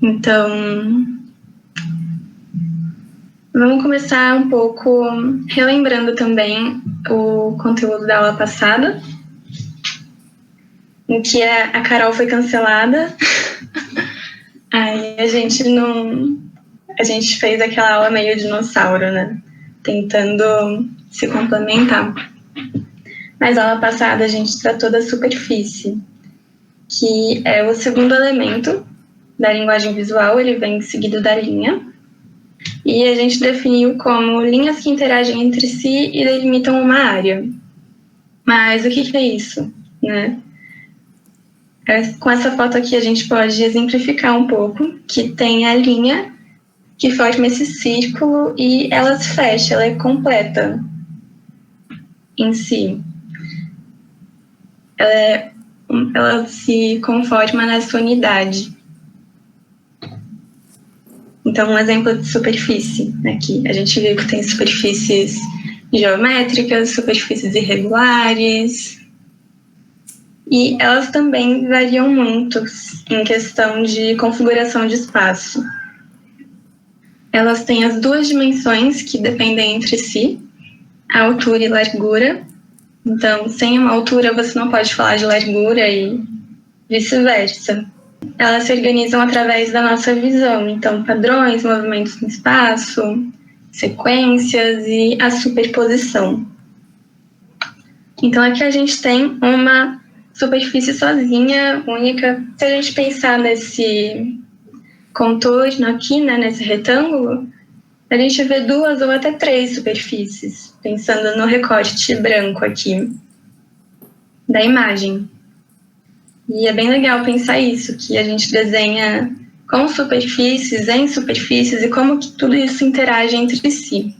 Então, vamos começar um pouco relembrando também o conteúdo da aula passada, em que a Carol foi cancelada. Aí a gente fez aquela aula meio dinossauro, né? Tentando se complementar. Mas na aula passada a gente tratou da superfície, que é o segundo elemento da linguagem visual, ele vem seguido da linha. E a gente definiu como linhas que interagem entre si e delimitam uma área. Mas o que é isso, né? Com essa foto aqui a gente pode exemplificar um pouco, que tem a linha que forma esse círculo e ela se fecha, ela é completa em si. Ela se conforma nessa unidade. Então, um exemplo de superfície aqui. A gente viu que tem superfícies geométricas, superfícies irregulares, e elas também variam muito em questão de configuração de espaço. Elas têm as duas dimensões que dependem entre si, a altura e largura. Então, sem uma altura você não pode falar de largura e vice-versa. Elas se organizam através da nossa visão, então padrões, movimentos no espaço, sequências e a superposição. Então aqui a gente tem uma superfície sozinha, única. Se a gente pensar nesse contorno aqui, né, nesse retângulo, a gente vê duas ou até três superfícies, pensando no recorte branco aqui da imagem. E é bem legal pensar isso, que a gente desenha com superfícies, em superfícies, e como que tudo isso interage entre si,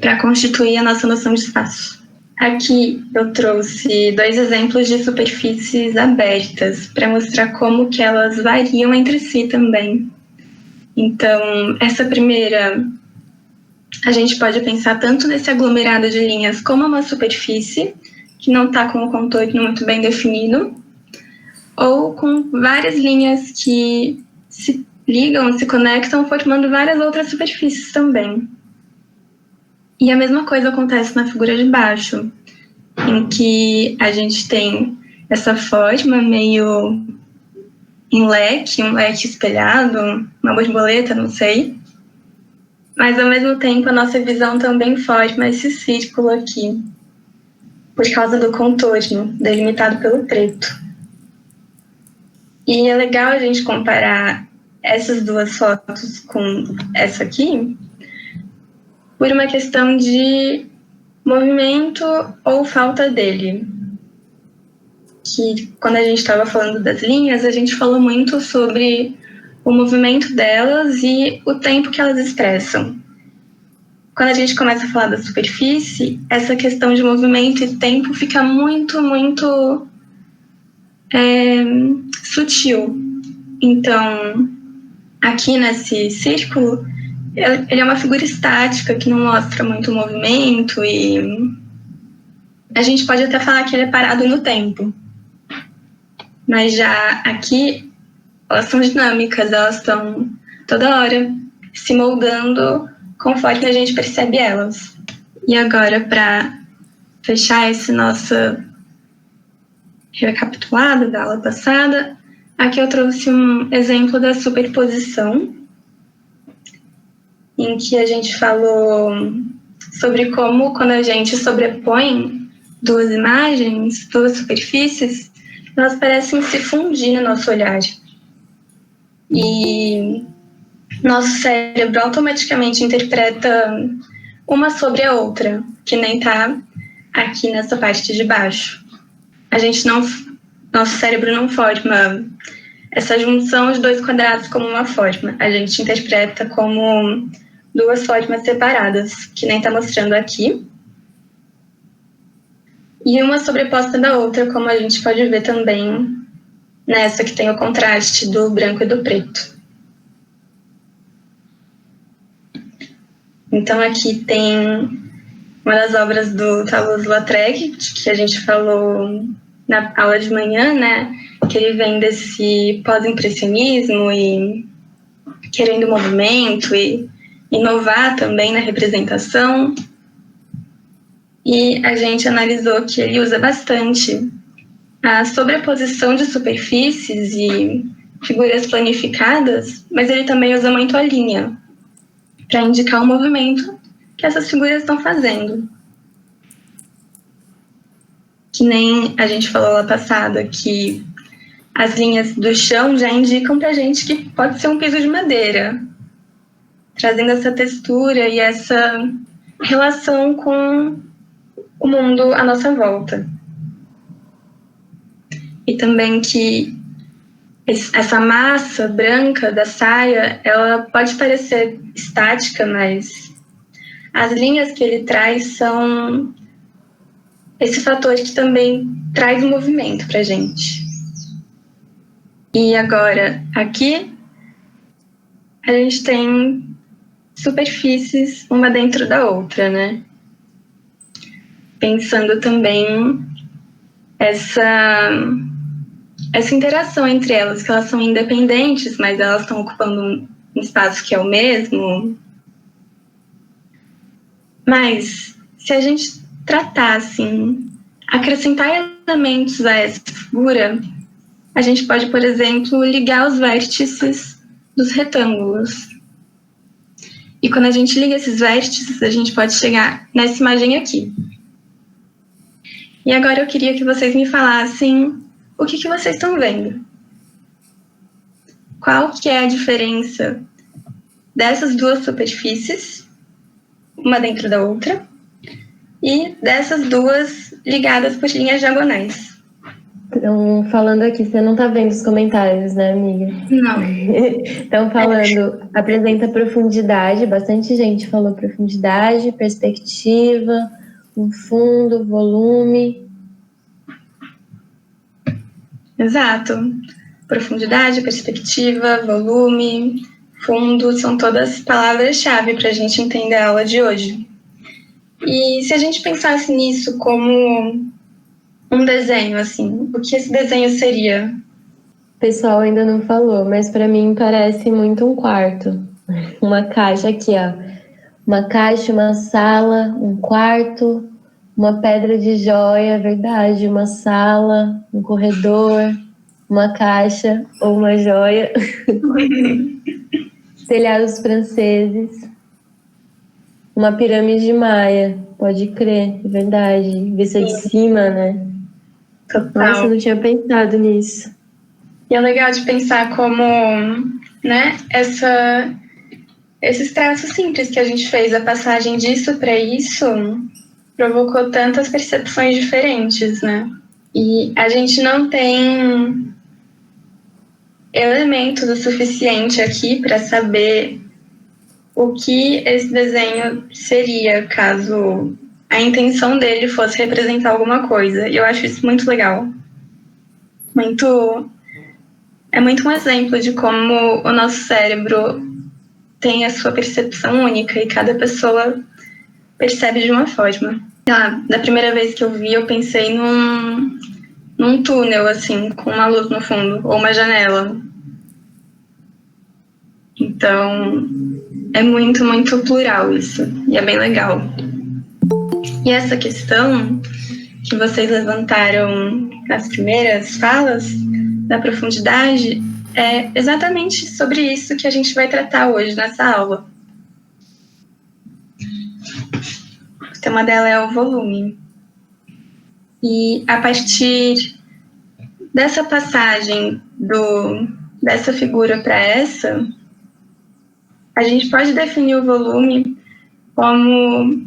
para constituir a nossa noção de espaço. Aqui eu trouxe dois exemplos de superfícies abertas, para mostrar como que elas variam entre si também. Então, essa primeira, a gente pode pensar tanto nesse aglomerado de linhas como uma superfície, que não está com o contorno muito bem definido, ou com várias linhas que se ligam, se conectam, formando várias outras superfícies também. E a mesma coisa acontece na figura de baixo, em que a gente tem essa forma meio em leque, um leque espelhado, uma borboleta, não sei. Mas, ao mesmo tempo, a nossa visão também forma esse círculo aqui, por causa do contorno, delimitado pelo preto. E é legal a gente comparar essas duas fotos com essa aqui por uma questão de movimento ou falta dele. Que quando a gente estava falando das linhas, a gente falou muito sobre o movimento delas e o tempo que elas expressam. Quando a gente começa a falar da superfície, essa questão de movimento e tempo fica muito, muito sutil. Então, aqui nesse círculo, ele é uma figura estática que não mostra muito movimento e a gente pode até falar que ele é parado no tempo. Mas já aqui, elas são dinâmicas, elas estão toda hora se moldando conforme a gente percebe elas. E agora, para fechar esse nosso recapitulado da aula passada, aqui eu trouxe um exemplo da superposição, em que a gente falou sobre como, quando a gente sobrepõe duas imagens, duas superfícies, elas parecem se fundir no nosso olhar. E nosso cérebro automaticamente interpreta uma sobre a outra, que nem está aqui nessa parte de baixo. Nosso cérebro não forma essa junção de dois quadrados como uma forma. A gente interpreta como duas formas separadas, que nem está mostrando aqui. E uma sobreposta da outra, como a gente pode ver também nessa que tem o contraste do branco e do preto. Então aqui tem uma das obras do Toulouse-Lautrec, que a gente falou na aula de manhã, né? Que ele vem desse pós-impressionismo e querendo movimento e inovar também na representação. E a gente analisou que ele usa bastante a sobreposição de superfícies e figuras planificadas, mas ele também usa muito a linha para indicar o movimento que essas figuras estão fazendo. Que nem a gente falou lá passada, que as linhas do chão já indicam para a gente que pode ser um piso de madeira, trazendo essa textura e essa relação com o mundo à nossa volta. E também que essa massa branca da saia, ela pode parecer estática, mas as linhas que ele traz são esse fator que também traz movimento para a gente. E agora, aqui, a gente tem superfícies uma dentro da outra, né? Pensando também essa interação entre elas, que elas são independentes, mas elas estão ocupando um espaço que é o mesmo. Mas, se a gente tratar, assim, acrescentar elementos a essa figura, a gente pode, por exemplo, ligar os vértices dos retângulos. E quando a gente liga esses vértices, a gente pode chegar nessa imagem aqui. E agora eu queria que vocês me falassem o que vocês estão vendo. Qual que é a diferença dessas duas superfícies, uma dentro da outra, e dessas duas ligadas por linhas diagonais? Então, falando aqui, você não tá vendo os comentários, né, amiga? Não. Então, falando, apresenta profundidade, bastante gente falou profundidade, perspectiva, um fundo, volume. Exato. Profundidade, perspectiva, volume, fundo, são todas palavras-chave para a gente entender a aula de hoje. E se a gente pensasse nisso como um desenho, assim, o que esse desenho seria? O pessoal ainda não falou, mas para mim parece muito um quarto. Uma caixa aqui, ó. Uma caixa, uma sala, um quarto, uma pedra de joia, verdade, uma sala, um corredor, uma caixa ou uma joia. Telhados franceses. Uma pirâmide maia, pode crer, é verdade. Vista de cima, né? Total. Nossa, eu não tinha pensado nisso. E é legal de pensar como, né, esses traços simples que a gente fez, a passagem disso para isso, provocou tantas percepções diferentes, né? E a gente não tem elementos o suficiente aqui para saber o que esse desenho seria caso a intenção dele fosse representar alguma coisa. E eu acho isso muito legal. É muito um exemplo de como o nosso cérebro tem a sua percepção única e cada pessoa percebe de uma forma. Da primeira vez que eu vi, eu pensei num túnel, assim, com uma luz no fundo, ou uma janela. Então, é muito, muito plural isso, e é bem legal. E essa questão que vocês levantaram nas primeiras falas, da profundidade, é exatamente sobre isso que a gente vai tratar hoje nessa aula. O tema dela é o volume. E a partir dessa passagem dessa figura para essa, a gente pode definir o volume como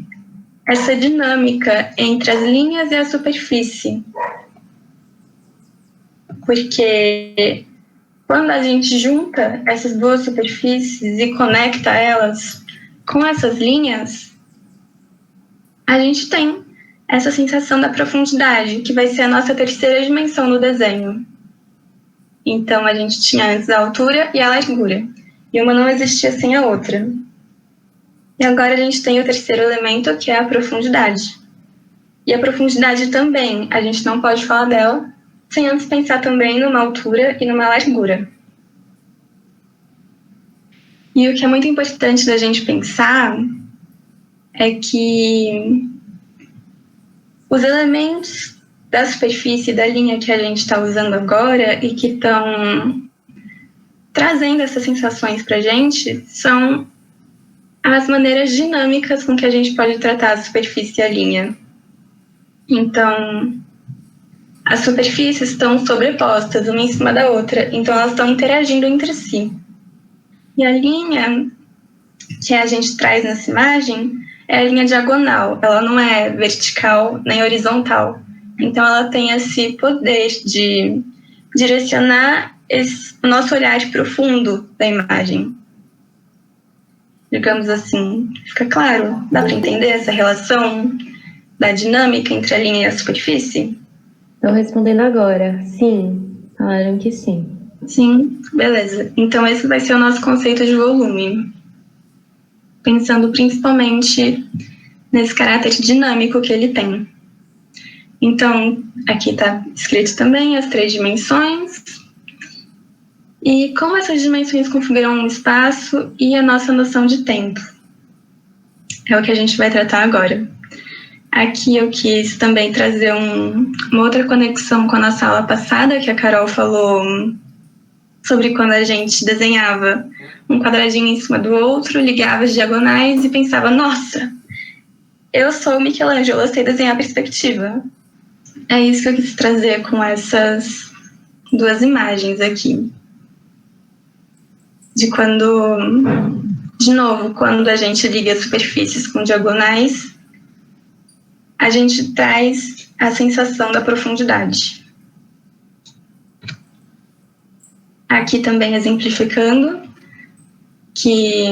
essa dinâmica entre as linhas e a superfície. Porque quando a gente junta essas duas superfícies e conecta elas com essas linhas, a gente tem essa sensação da profundidade, que vai ser a nossa terceira dimensão no desenho. Então, a gente tinha antes a altura e a largura, e uma não existia sem a outra. E agora a gente tem o terceiro elemento, que é a profundidade. E a profundidade também, a gente não pode falar dela sem antes pensar também numa altura e numa largura. E o que é muito importante da gente pensar é que os elementos da superfície da linha que a gente está usando agora e que estão trazendo essas sensações para a gente são as maneiras dinâmicas com que a gente pode tratar a superfície e a linha. Então, as superfícies estão sobrepostas uma em cima da outra, então elas estão interagindo entre si. E a linha que a gente traz nessa imagem é a linha diagonal, ela não é vertical nem horizontal. Então ela tem esse poder de direcionar o nosso olhar profundo da imagem. Digamos assim, fica claro? Dá para entender essa relação da dinâmica entre a linha e a superfície? Estou respondendo agora. Sim, falaram que sim. Sim, beleza. Então esse vai ser o nosso conceito de volume. Pensando principalmente nesse caráter dinâmico que ele tem. Então, aqui está escrito também as 3 dimensões. E como essas dimensões configuram o espaço e a nossa noção de tempo. É o que a gente vai tratar agora. Aqui eu quis também trazer uma outra conexão com a nossa aula passada, que a Carol falou sobre quando a gente desenhava um quadradinho em cima do outro, ligava as diagonais e pensava, nossa, eu sou o Michelangelo, eu sei desenhar perspectiva. É isso que eu quis trazer com essas 2 imagens aqui. De novo, quando a gente liga as superfícies com diagonais, a gente traz a sensação da profundidade. Aqui também exemplificando que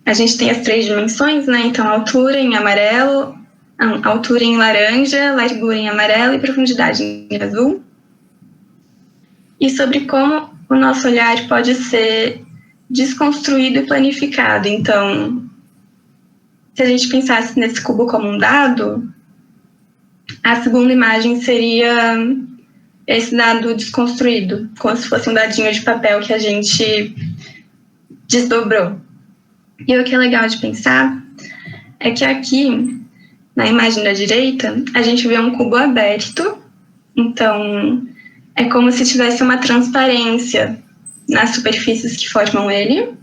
a gente tem as 3 dimensões, né? Então, altura em amarelo, altura em laranja, largura em amarelo e profundidade em azul. E sobre como o nosso olhar pode ser desconstruído e planificado. Então, se a gente pensasse nesse cubo como um dado, a segunda imagem seria esse dado desconstruído, como se fosse um dadinho de papel que a gente desdobrou. E o que é legal de pensar é que aqui, na imagem da direita, a gente vê um cubo aberto, então é como se tivesse uma transparência nas superfícies que formam ele.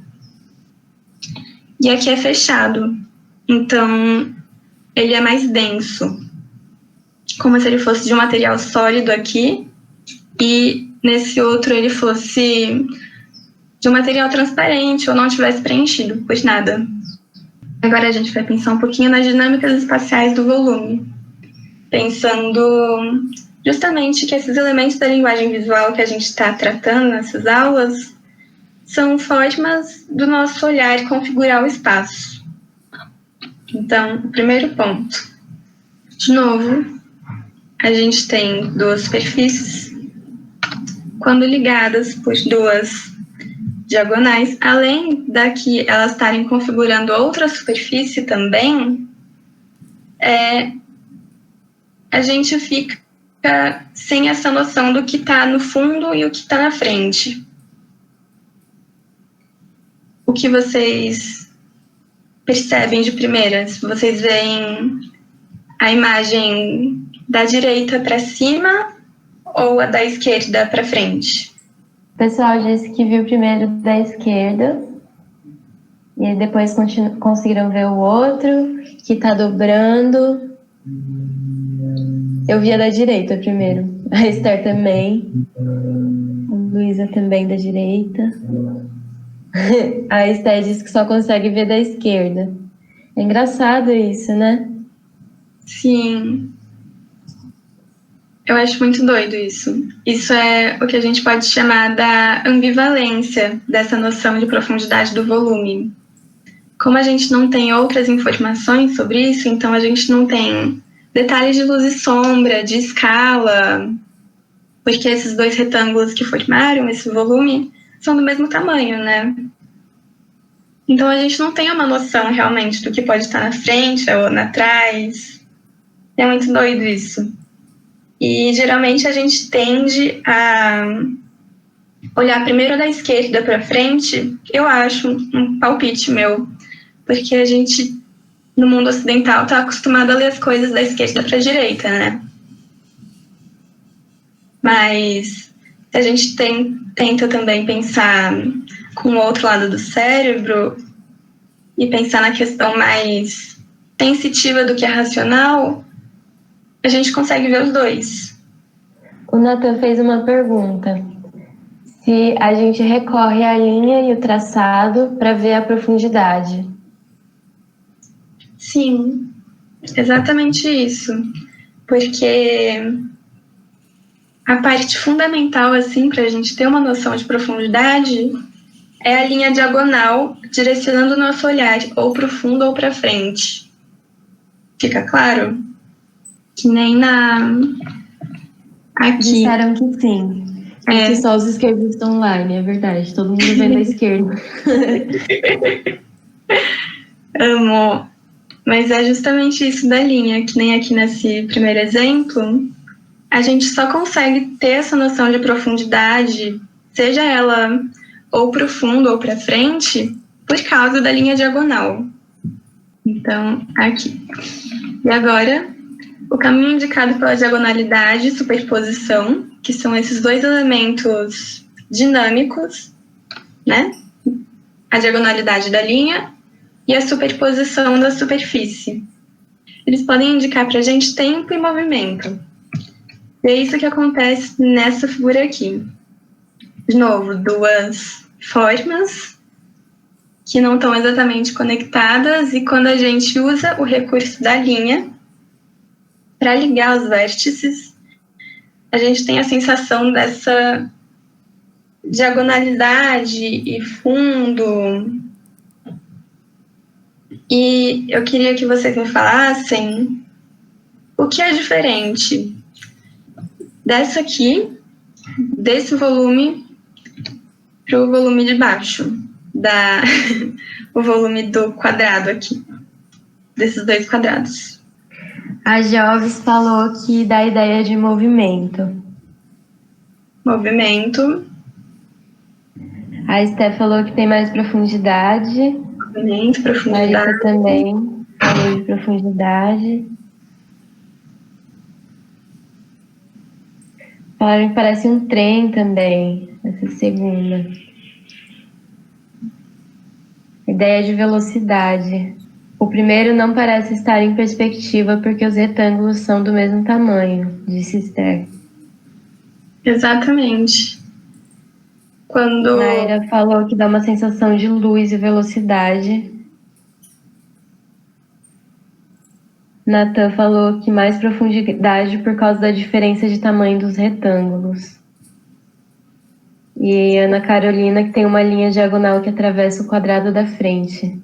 E aqui é fechado, então ele é mais denso, como se ele fosse de um material sólido aqui, e nesse outro ele fosse de um material transparente ou não tivesse preenchido por nada. Agora a gente vai pensar um pouquinho nas dinâmicas espaciais do volume, pensando justamente que esses elementos da linguagem visual que a gente está tratando nessas aulas são formas do nosso olhar configurar o espaço. Então, o primeiro ponto. De novo, a gente tem 2 superfícies. Quando ligadas por 2 diagonais, além daqui elas estarem configurando outra superfície também, a gente fica sem essa noção do que está no fundo e o que está na frente. O que vocês percebem de primeira? Se vocês veem a imagem da direita para cima ou a da esquerda para frente? O pessoal disse que viu primeiro da esquerda e depois conseguiram ver o outro, que está dobrando. Eu vi a da direita primeiro. A Esther também. A Luísa também da direita. A Esther disse que só consegue ver da esquerda. É engraçado isso, né? Sim. Eu acho muito doido isso. Isso é o que a gente pode chamar da ambivalência dessa noção de profundidade do volume. Como a gente não tem outras informações sobre isso, então a gente não tem detalhes de luz e sombra, de escala, porque esses 2 retângulos que formaram esse volume são do mesmo tamanho, né? Então, a gente não tem uma noção realmente do que pode estar na frente ou atrás. É muito doido isso. E, geralmente, a gente tende a olhar primeiro da esquerda para frente, eu acho, um palpite meu, porque a gente, no mundo ocidental, está acostumado a ler as coisas da esquerda para a direita, né? Mas se a gente tenta também pensar com o outro lado do cérebro e pensar na questão mais sensitiva do que é racional, a gente consegue ver os dois. O Nathan fez uma pergunta. Se a gente recorre à linha e o traçado para ver a profundidade. Sim, exatamente isso. Porque a parte fundamental, assim, para a gente ter uma noção de profundidade é a linha diagonal direcionando o nosso olhar ou para o fundo ou para frente. Fica claro? Que nem aqui. Disseram que sim. Que só os esquerdistas online, é verdade. Todo mundo vem da esquerda. Amo. Mas é justamente isso da linha, que nem aqui nesse primeiro exemplo, a gente só consegue ter essa noção de profundidade, seja ela ou para o fundo ou para frente, por causa da linha diagonal. Então, aqui. E agora, o caminho indicado pela diagonalidade e superposição, que são esses dois elementos dinâmicos, né? A diagonalidade da linha e a superposição da superfície. Eles podem indicar para a gente tempo e movimento. E é isso que acontece nessa figura aqui. De novo, duas formas que não estão exatamente conectadas, e quando a gente usa o recurso da linha para ligar os vértices, a gente tem a sensação dessa diagonalidade e fundo. E eu queria que vocês me falassem o que é diferente dessa aqui, desse volume, para o volume de baixo, o volume do quadrado aqui, desses dois quadrados. A Joves falou que dá ideia de movimento. Movimento. A Esté falou que tem mais profundidade. Movimento, profundidade. Marisa também falou de profundidade. Falaram que parece um trem também, essa segunda. Ideia de velocidade. O primeiro não parece estar em perspectiva porque os retângulos são do mesmo tamanho, disse Esther. Exatamente. Quando... Naira falou que dá uma sensação de luz e velocidade. Nathan falou que mais profundidade por causa da diferença de tamanho dos retângulos. E Ana Carolina que tem uma linha diagonal que atravessa o quadrado da frente.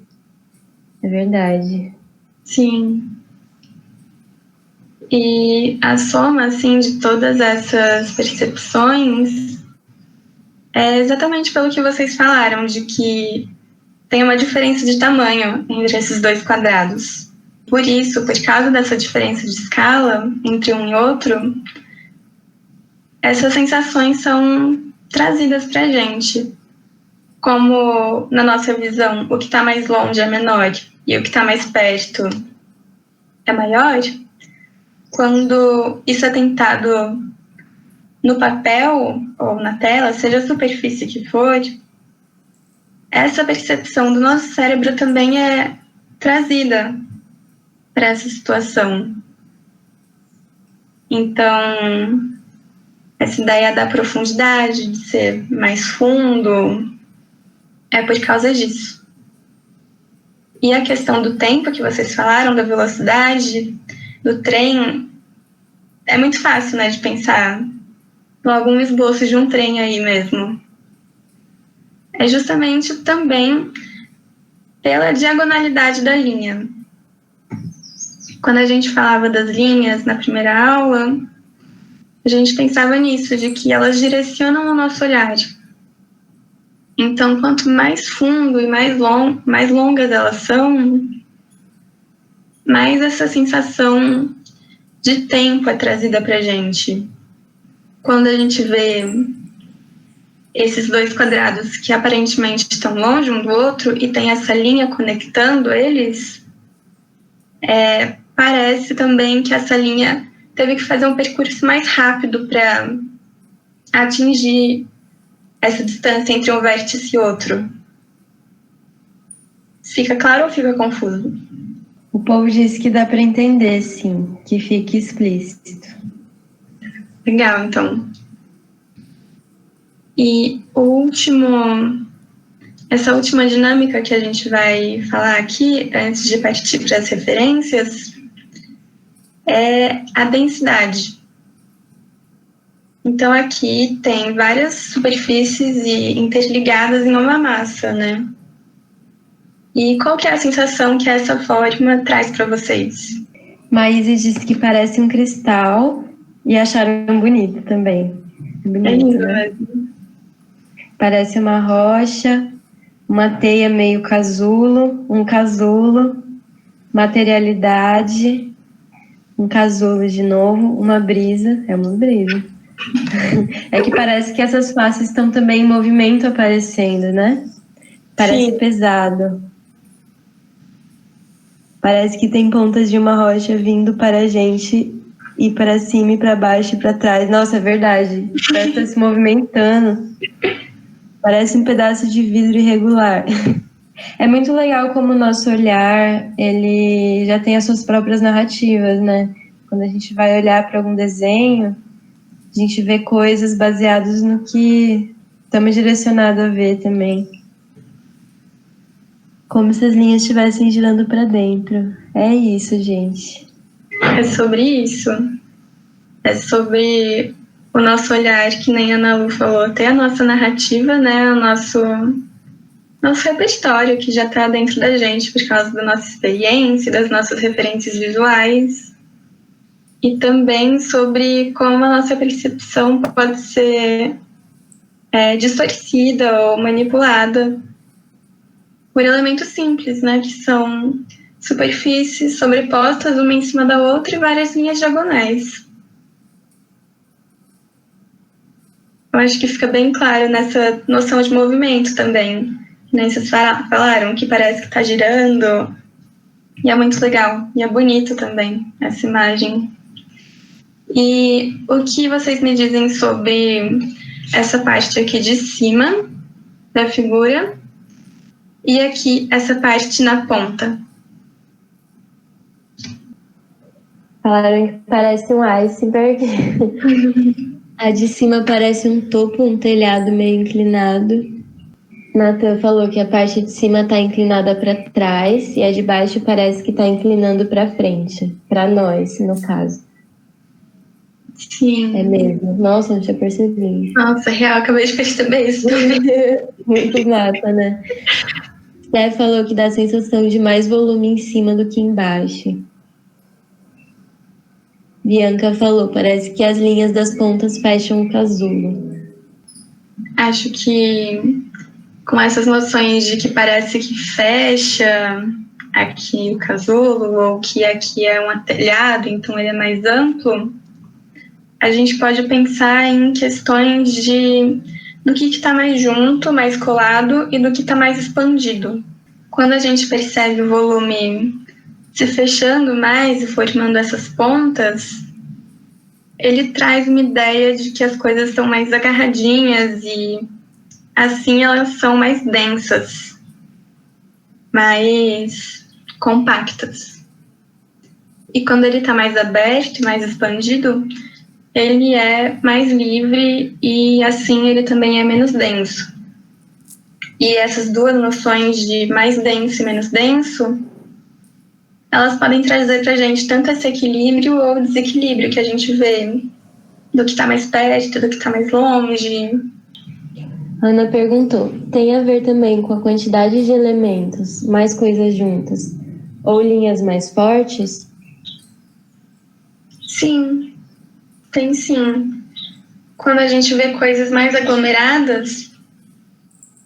É verdade. Sim. E a soma, assim, de todas essas percepções é exatamente pelo que vocês falaram, de que tem uma diferença de tamanho entre esses dois quadrados. Por isso, por causa dessa diferença de escala entre um e outro, essas sensações são trazidas para a gente. Como na nossa visão, o que está mais longe é menor e o que está mais perto é maior, quando isso é tentado no papel ou na tela, seja a superfície que for, essa percepção do nosso cérebro também é trazida para essa situação. Então, essa ideia da profundidade, de ser mais fundo, é por causa disso. E a questão do tempo que vocês falaram, da velocidade, do trem, é muito fácil, né, de pensar em algum esboço de um trem aí mesmo. É justamente também pela diagonalidade da linha. Quando a gente falava das linhas na primeira aula, a gente pensava nisso, de que elas direcionam o nosso olhar. Então, quanto mais fundo e mais longas elas são, mais essa sensação de tempo é trazida para a gente. Quando a gente vê esses dois quadrados que aparentemente estão longe um do outro e tem essa linha conectando eles, parece também que essa linha teve que fazer um percurso mais rápido para atingir essa distância entre um vértice e outro. Fica claro ou fica confuso? O povo disse que dá para entender, sim, que fique explícito. Legal, então. E essa última dinâmica que a gente vai falar aqui, antes de partir para as referências, é a densidade. Então, aqui tem várias superfícies interligadas em uma massa, né? E qual que é a sensação que essa forma traz para vocês? Maíse disse que parece um cristal e acharam bonito também. Bonito, é lindo, né? Mesmo. Parece uma rocha, uma teia meio um casulo, materialidade, um casulo de novo, uma brisa, é uma brisa. É que parece que essas faces estão também em movimento aparecendo, né? Parece Sim. pesado. Parece que tem pontas de uma rocha vindo para a gente ir para cima e para baixo e para trás. Nossa, é verdade. Parece que está se movimentando. Parece um pedaço de vidro irregular. É muito legal como o nosso olhar, ele já tem as suas próprias narrativas, né? Quando a gente vai olhar para algum desenho, a gente vê coisas baseadas no que estamos direcionados a ver também. Como se as linhas estivessem girando para dentro. É isso, gente. É sobre isso. É sobre o nosso olhar, que nem a Ana Lu falou, ter a nossa narrativa, né? O nosso repertório que já está dentro da gente por causa da nossa experiência, das nossas referências visuais. E também sobre como a nossa percepção pode ser distorcida ou manipulada por elementos simples, né? Que são superfícies sobrepostas uma em cima da outra e várias linhas diagonais. Eu acho que fica bem claro nessa noção de movimento também. Né? Vocês falaram que parece que está girando. E é muito legal. E é bonito também essa imagem. E o que vocês me dizem sobre essa parte aqui de cima da figura e aqui essa parte na ponta? Falaram que parece um iceberg. A de cima parece um topo, um telhado meio inclinado. Nathan falou que a parte de cima está inclinada para trás e a de baixo parece que está inclinando para frente. Para nós, no caso. Sim. É mesmo. Nossa, não tinha percebido. Nossa, real, acabei de perceber isso. Muito massa, né? Steph falou que dá a sensação de mais volume em cima do que embaixo. Bianca falou, parece que as linhas das pontas fecham o casulo. Acho que com essas noções de que parece que fecha aqui o casulo, ou que aqui é um telhado, então ele é mais amplo, a gente pode pensar em questões do que está mais junto, mais colado, e do que está mais expandido. Quando a gente percebe o volume se fechando mais e formando essas pontas, ele traz uma ideia de que as coisas estão mais agarradinhas e assim elas são mais densas, mais compactas. E quando ele está mais aberto, mais expandido, ele é mais livre e assim ele também é menos denso. E essas duas noções de mais denso e menos denso, elas podem trazer para a gente tanto esse equilíbrio ou desequilíbrio que a gente vê do que está mais perto, do que está mais longe. Ana perguntou, tem a ver também com a quantidade de elementos, mais coisas juntas, ou linhas mais fortes? Sim, tem sim. Quando a gente vê coisas mais aglomeradas,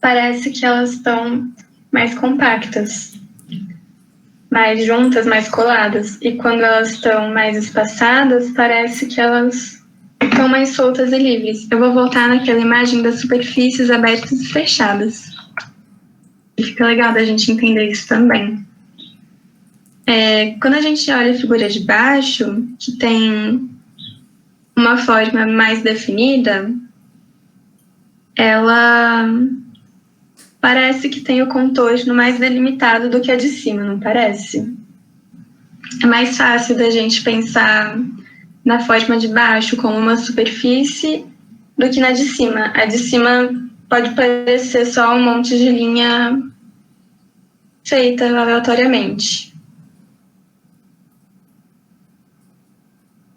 parece que elas estão mais compactas, mais juntas, mais coladas. E quando elas estão mais espaçadas, parece que elas estão mais soltas e livres. Eu vou voltar naquela imagem das superfícies abertas e fechadas. E fica legal da gente entender isso também. Quando a gente olha a figura de baixo, que tem uma forma mais definida, ela parece que tem o contorno mais delimitado do que a de cima, não parece? É mais fácil da gente pensar na forma de baixo como uma superfície do que na de cima. A de cima pode parecer só um monte de linha feita aleatoriamente.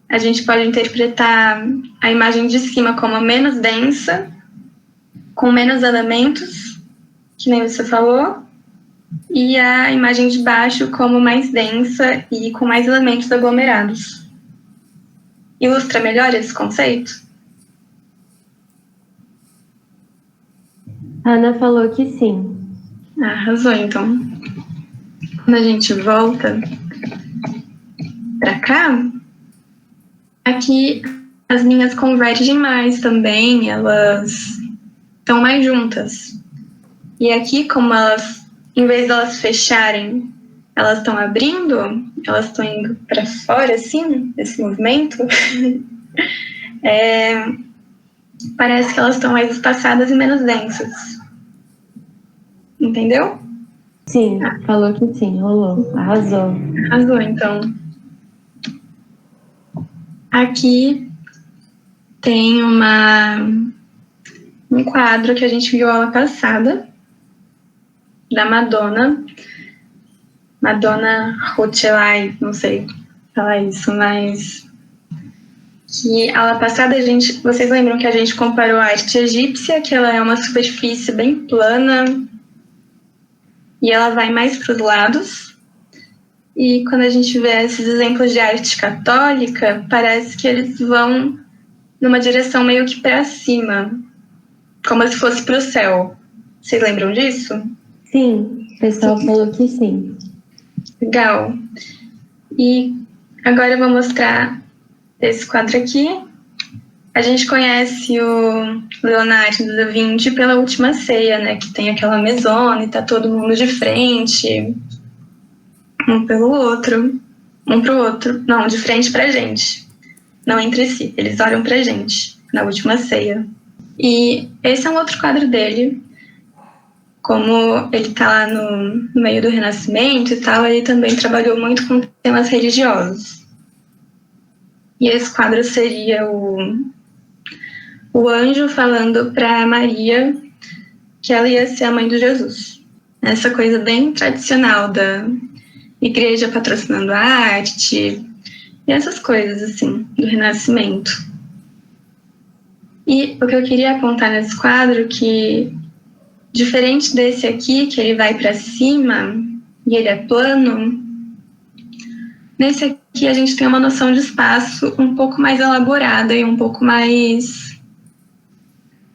A gente pode interpretar a imagem de cima como menos densa, com menos elementos, que nem você falou, e a imagem de baixo como mais densa e com mais elementos aglomerados. Ilustra melhor esse conceito? A Ana falou que sim. Arrasou, então. Quando a gente volta para cá, aqui as linhas convergem mais também, elas estão mais juntas. E aqui, como elas, em vez de elas fecharem, elas estão abrindo, elas estão indo para fora, assim, desse movimento, parece que elas estão mais espaçadas e menos densas. Entendeu? Sim, falou que sim, rolou, arrasou. Arrasou, então. Aqui tem um quadro que a gente viu aula passada, da Madonna Rucellai, não sei falar isso, mas que aula passada vocês lembram que a gente comparou a arte egípcia, que ela é uma superfície bem plana e ela vai mais para os lados. E quando a gente vê esses exemplos de arte católica, parece que eles vão numa direção meio que para cima, como se fosse para o céu. Vocês lembram disso? Sim, o pessoal falou que sim. Legal. E agora eu vou mostrar esse quadro aqui. A gente conhece o Leonardo da Vinci pela Última Ceia, né? Que tem aquela mesona e tá todo mundo de frente, um pelo outro, um pro outro. Não, de frente pra gente, não entre si. Eles olham pra gente na Última Ceia. E esse é um outro quadro dele. Como ele está lá no meio do Renascimento e tal, ele também trabalhou muito com temas religiosos. E esse quadro seria o anjo falando para Maria que ela ia ser a mãe de Jesus. Essa coisa bem tradicional da igreja patrocinando a arte e essas coisas, assim, do Renascimento. E o que eu queria apontar nesse quadro que, diferente desse aqui, que ele vai para cima e ele é plano, nesse aqui a gente tem uma noção de espaço um pouco mais elaborada e um pouco mais...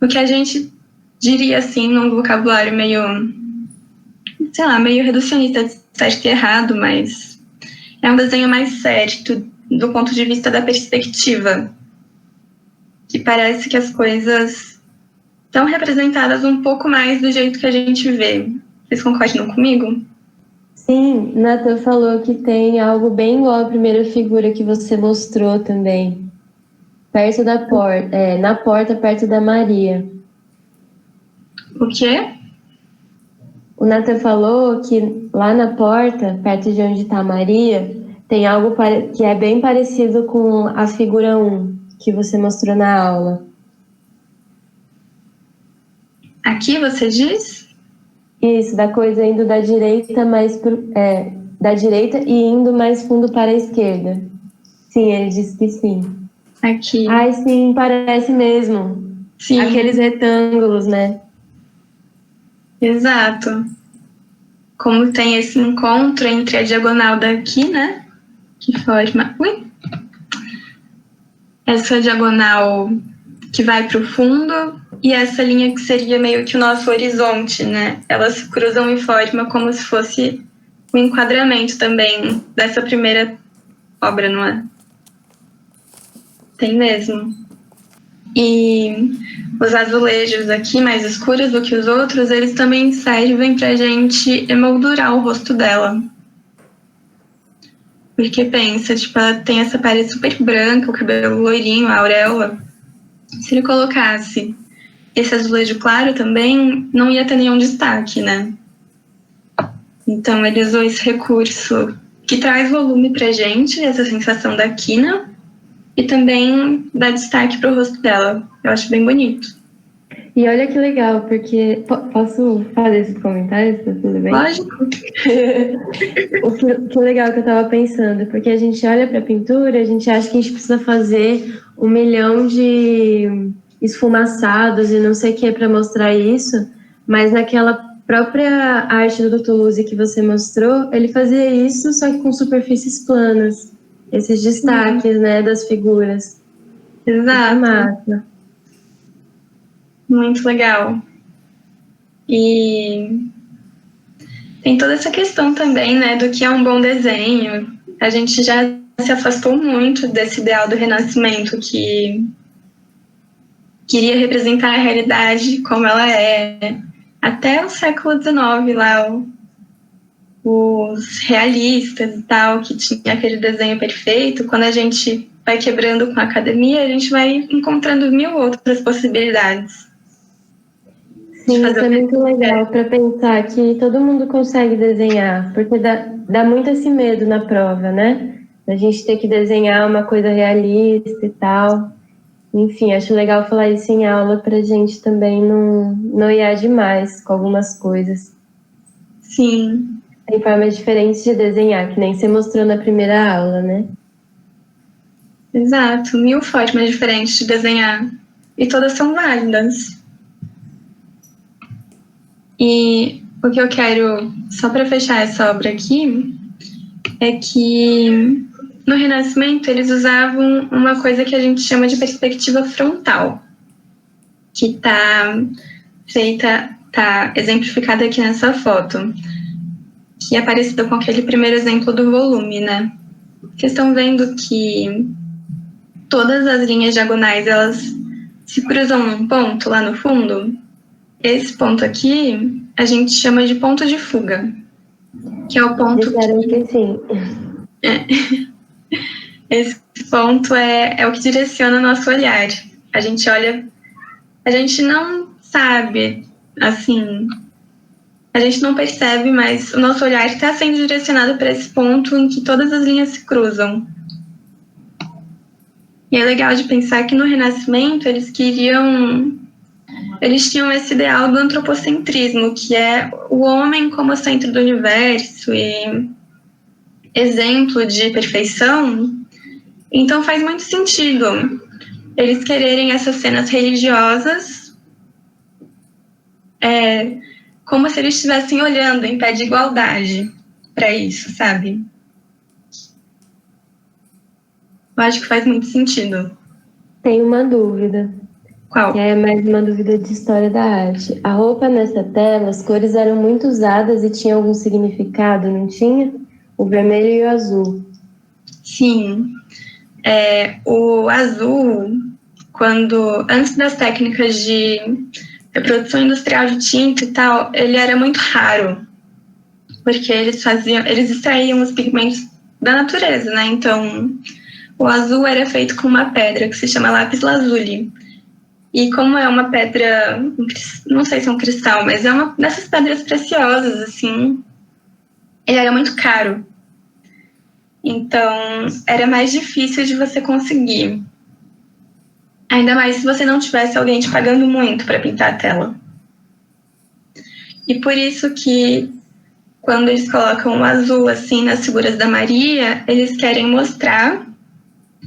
o que a gente diria, assim, num vocabulário meio, sei lá, meio reducionista, certo e errado, mas é um desenho mais certo do ponto de vista da perspectiva, que parece que as coisas estão representadas um pouco mais do jeito que a gente vê. Vocês concordam comigo? Sim, Nathan falou que tem algo bem igual à primeira figura que você mostrou também. Perto da porta, na porta, perto da Maria. O quê? O Nathan falou que lá na porta, perto de onde está a Maria, tem algo que é bem parecido com a figura 1 que você mostrou na aula. Aqui você diz? Isso, da coisa indo da direita da direita e indo mais fundo para a esquerda. Sim, ele disse que sim. Aqui. Ai, sim, parece mesmo. Sim. Aqueles retângulos, né? Exato. Como tem esse encontro entre a diagonal daqui, né? Que forma... essa diagonal que vai para o fundo e essa linha que seria meio que o nosso horizonte, né? Elas se cruzam e formam como se fosse um enquadramento também dessa primeira obra, não é? Tem mesmo. E os azulejos aqui, mais escuros do que os outros, eles também servem pra gente emoldurar o rosto dela. Porque pensa, tipo, ela tem essa pele super branca, o cabelo loirinho, a auréola. Se ele colocasse esse azulejo claro também, não ia ter nenhum destaque, né? Então ele usou esse recurso que traz volume pra gente, essa sensação da quina, e também dá destaque pro rosto dela. Eu acho bem bonito. E olha que legal, porque... Posso fazer esses comentários? Tá tudo bem? Lógico. Que legal que eu tava pensando, porque a gente olha pra pintura, a gente acha que a gente precisa fazer 1 milhão de esfumaçados e não sei o que para mostrar isso, mas naquela própria arte do Toulouse que você mostrou, ele fazia isso só que com superfícies planas, esses destaques, né, das figuras. Exato. Massa. Muito legal. E tem toda essa questão também, né, do que é um bom desenho. A gente já se afastou muito desse ideal do Renascimento, que queria representar a realidade como ela é. Até o século XIX, lá, os realistas e tal, que tinha aquele desenho perfeito. Quando a gente vai quebrando com a academia, a gente vai encontrando 1000 outras possibilidades. Sim, isso é muito legal para pensar que todo mundo consegue desenhar, porque dá muito esse medo na prova, né? A gente ter que desenhar uma coisa realista e tal. Enfim, acho legal falar isso em aula para a gente também não ir demais com algumas coisas. Sim. Tem formas diferentes de desenhar, que nem você mostrou na primeira aula, né? Exato, 1000 formas diferentes de desenhar. E todas são válidas. E o que eu quero, só para fechar essa obra aqui, é que no Renascimento eles usavam uma coisa que a gente chama de perspectiva frontal, que está exemplificada aqui nessa foto, que é parecida com aquele primeiro exemplo do volume, né? Vocês estão vendo que todas as linhas diagonais, elas se cruzam num ponto lá no fundo? Esse ponto aqui a gente chama de ponto de fuga, que é o ponto que sim. Esse ponto é o que direciona o nosso olhar. A gente olha, a gente não sabe, assim, a gente não percebe, mas o nosso olhar está sendo direcionado para esse ponto em que todas as linhas se cruzam. E é legal de pensar que no Renascimento eles tinham esse ideal do antropocentrismo, que é o homem como centro do universo e exemplo de perfeição. Então faz muito sentido eles quererem essas cenas religiosas como se eles estivessem olhando em pé de igualdade para isso, sabe? Eu acho que faz muito sentido. Tenho uma dúvida. Qual? Que é mais uma dúvida de história da arte. A roupa nessa tela, as cores eram muito usadas e tinha algum significado, não tinha? O vermelho e o azul. Sim. O azul, antes das técnicas de produção industrial de tinta e tal, ele era muito raro, porque eles extraíam os pigmentos da natureza, né? Então, o azul era feito com uma pedra que se chama lápis lazuli. E como é uma pedra, não sei se é um cristal, mas é uma dessas pedras preciosas, assim, ele era muito caro. Então, era mais difícil de você conseguir. Ainda mais se você não tivesse alguém te pagando muito para pintar a tela. E por isso que, quando eles colocam o azul assim nas figuras da Maria, eles querem mostrar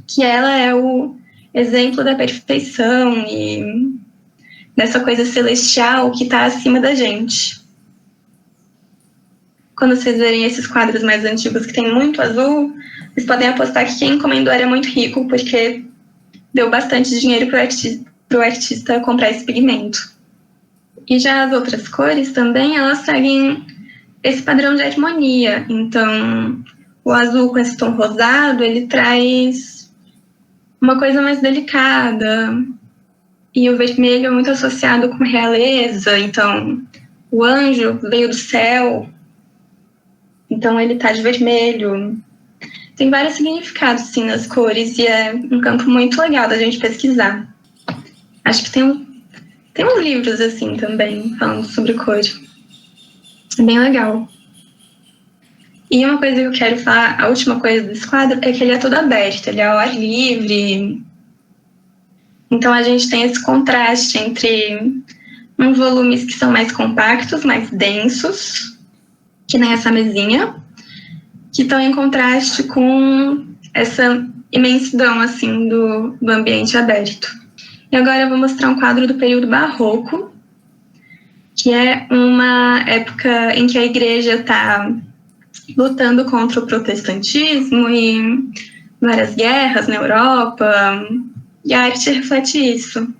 que ela é o exemplo da perfeição e dessa coisa celestial que está acima da gente. Quando vocês verem esses quadros mais antigos que tem muito azul, vocês podem apostar que quem encomendou era muito rico, porque deu bastante dinheiro para o artista para o artista comprar esse pigmento. E já as outras cores também, elas seguem esse padrão de harmonia. Então, o azul com esse tom rosado, ele traz uma coisa mais delicada. E o vermelho é muito associado com realeza. Então, o anjo veio do céu, então ele tá de vermelho. Tem vários significados, sim, nas cores, e é um campo muito legal da gente pesquisar. Acho que tem uns livros, assim, também, falando sobre cor. É bem legal. E uma coisa que eu quero falar, a última coisa desse quadro, é que ele é todo aberto, ele é ao ar livre. Então a gente tem esse contraste entre uns volumes que são mais compactos, mais densos, que nem essa mesinha, que estão em contraste com essa imensidão, assim, do ambiente aberto. E agora eu vou mostrar um quadro do período barroco, que é uma época em que a igreja está lutando contra o protestantismo e várias guerras na Europa, e a arte reflete isso.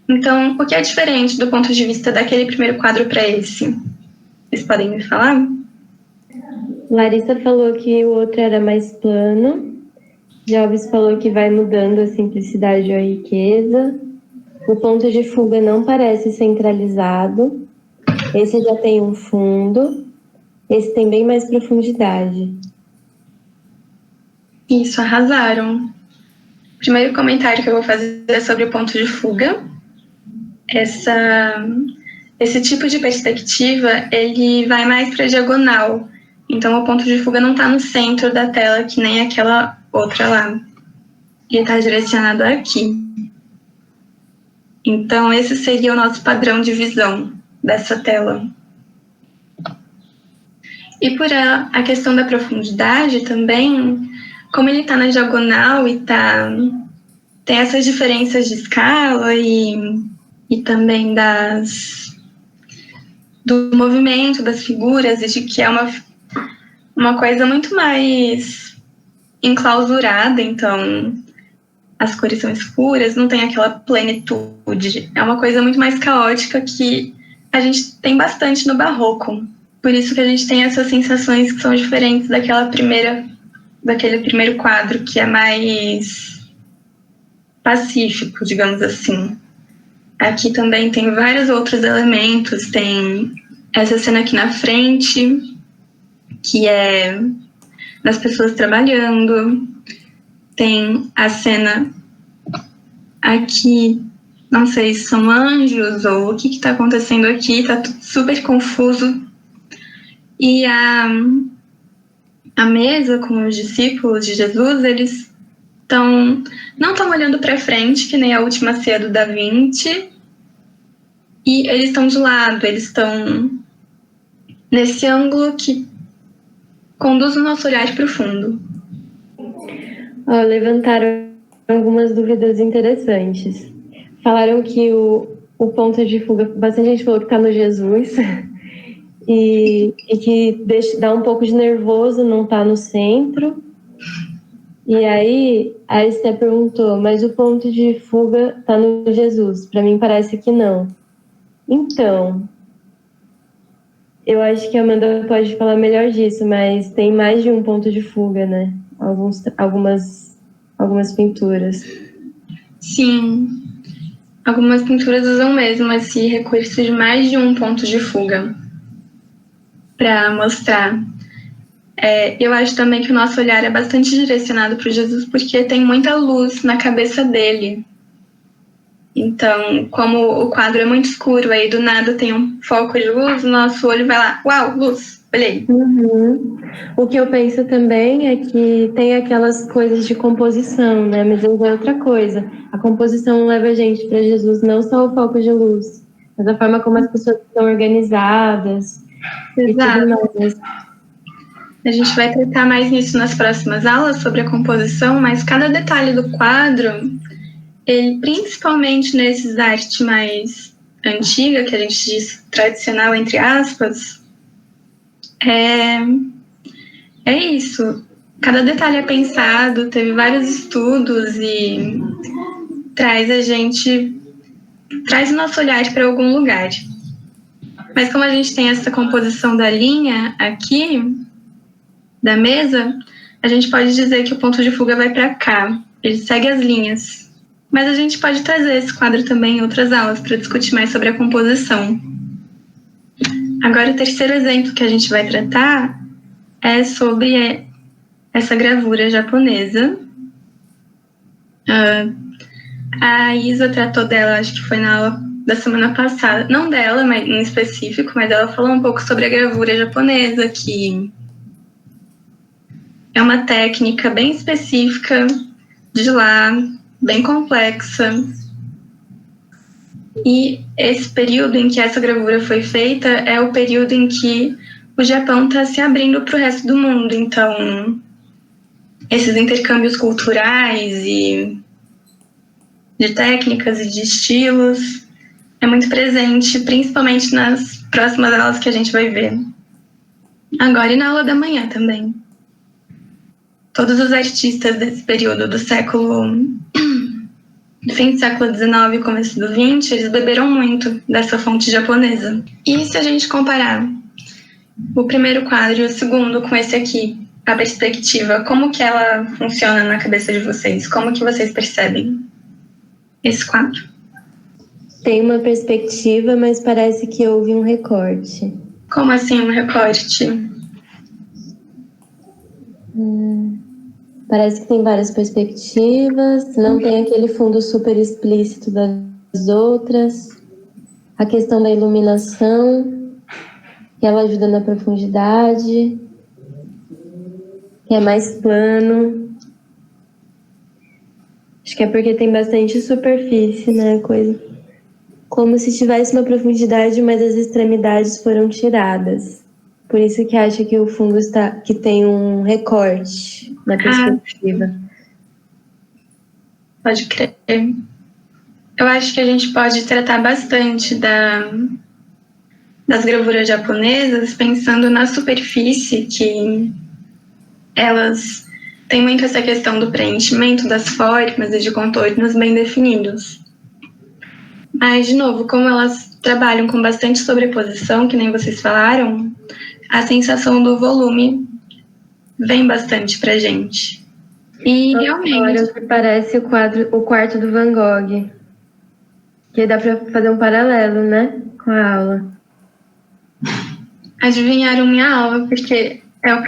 Então, o que é diferente do ponto de vista daquele primeiro quadro para esse? Vocês podem me falar? Larissa falou que o outro era mais plano. Jobs falou que vai mudando a simplicidade ou a riqueza. O ponto de fuga não parece centralizado. Esse já tem um fundo. Esse tem bem mais profundidade. Isso, arrasaram. O primeiro comentário que eu vou fazer é sobre o ponto de fuga. Esse tipo de perspectiva, ele vai mais para a diagonal. Então, o ponto de fuga não está no centro da tela, que nem aquela outra lá. Ele está direcionado aqui. Então, esse seria o nosso padrão de visão dessa tela. E por a questão da profundidade também, como ele está na diagonal e tem essas diferenças de escala e também do movimento das figuras, e de que é uma coisa muito mais enclausurada, então as cores são escuras, não tem aquela plenitude. É uma coisa muito mais caótica que a gente tem bastante no barroco. Por isso que a gente tem essas sensações que são diferentes daquele primeiro quadro, que é mais pacífico, digamos assim. Aqui também tem vários outros elementos. Tem essa cena aqui na frente, que é das pessoas trabalhando. Tem a cena aqui, não sei se são anjos ou o que está acontecendo aqui, está tudo super confuso. E a mesa com os discípulos de Jesus, eles não estão olhando para frente, que nem a última ceia do Da Vinci, e eles estão de lado, eles estão nesse ângulo que conduz o nosso olhar para o fundo. Levantaram algumas dúvidas interessantes. Falaram que o ponto de fuga, bastante gente falou que está no Jesus, e que dá um pouco de nervoso não estar no centro. E aí a Esté perguntou, mas o ponto de fuga está no Jesus? Para mim parece que não. Então, eu acho que a Amanda pode falar melhor disso, mas tem mais de um ponto de fuga, né? Algumas pinturas. Sim, algumas pinturas usam mesmo esse recurso de mais de um ponto de fuga para mostrar. Eu acho também que o nosso olhar é bastante direcionado para o Jesus, porque tem muita luz na cabeça dele. Então, como o quadro é muito escuro, aí do nada tem um foco de luz, o nosso olho vai lá, uau, luz, olhei. Uhum. O que eu penso também é que tem aquelas coisas de composição, né? Mas é outra coisa. A composição leva a gente para Jesus, não só o foco de luz, mas a forma como as pessoas estão organizadas. Exato. E tudo mais. A gente vai tratar mais nisso nas próximas aulas sobre a composição, mas cada detalhe do quadro, ele, principalmente nesses artes mais antiga, que a gente diz tradicional, entre aspas, é isso. Cada detalhe é pensado, teve vários estudos e traz o nosso olhar para algum lugar. Mas como a gente tem essa composição da linha aqui, da mesa, a gente pode dizer que o ponto de fuga vai para cá. Ele segue as linhas. Mas a gente pode trazer esse quadro também em outras aulas para discutir mais sobre a composição. Agora, o terceiro exemplo que a gente vai tratar é sobre essa gravura japonesa. A Isa tratou dela, acho que foi na aula da semana passada. Não dela, mas em específico, mas ela falou um pouco sobre a gravura japonesa, que é uma técnica bem específica de lá, bem complexa. E esse período em que essa gravura foi feita é o período em que o Japão está se abrindo para o resto do mundo. Então, esses intercâmbios culturais e de técnicas e de estilos é muito presente, principalmente nas próximas aulas que a gente vai ver. Agora e na aula da manhã também. Todos os artistas desse período do fim do século XIX e começo do XX, eles beberam muito dessa fonte japonesa. E se a gente comparar o primeiro quadro e o segundo com esse aqui, a perspectiva, como que ela funciona na cabeça de vocês? Como que vocês percebem esse quadro? Tem uma perspectiva, mas parece que houve um recorte. Como assim um recorte? Parece que tem várias perspectivas, não tem aquele fundo super explícito das outras. A questão da iluminação, que ela ajuda na profundidade, que é mais plano. Acho que é porque tem bastante superfície, né? Coisa. Como se tivesse uma profundidade, mas as extremidades foram tiradas. Por isso que acha que o fundo que tem um recorte na perspectiva. Pode crer. Eu acho que a gente pode tratar bastante das gravuras japonesas pensando na superfície, que elas têm muito essa questão do preenchimento das formas e de contornos bem definidos. Mas, de novo, como elas trabalham com bastante sobreposição, que nem vocês falaram, a sensação do volume vem bastante pra gente. E realmente... Agora que parece o quarto do Van Gogh. Que dá pra fazer um paralelo, né? Com a aula. Adivinharam minha aula, porque é a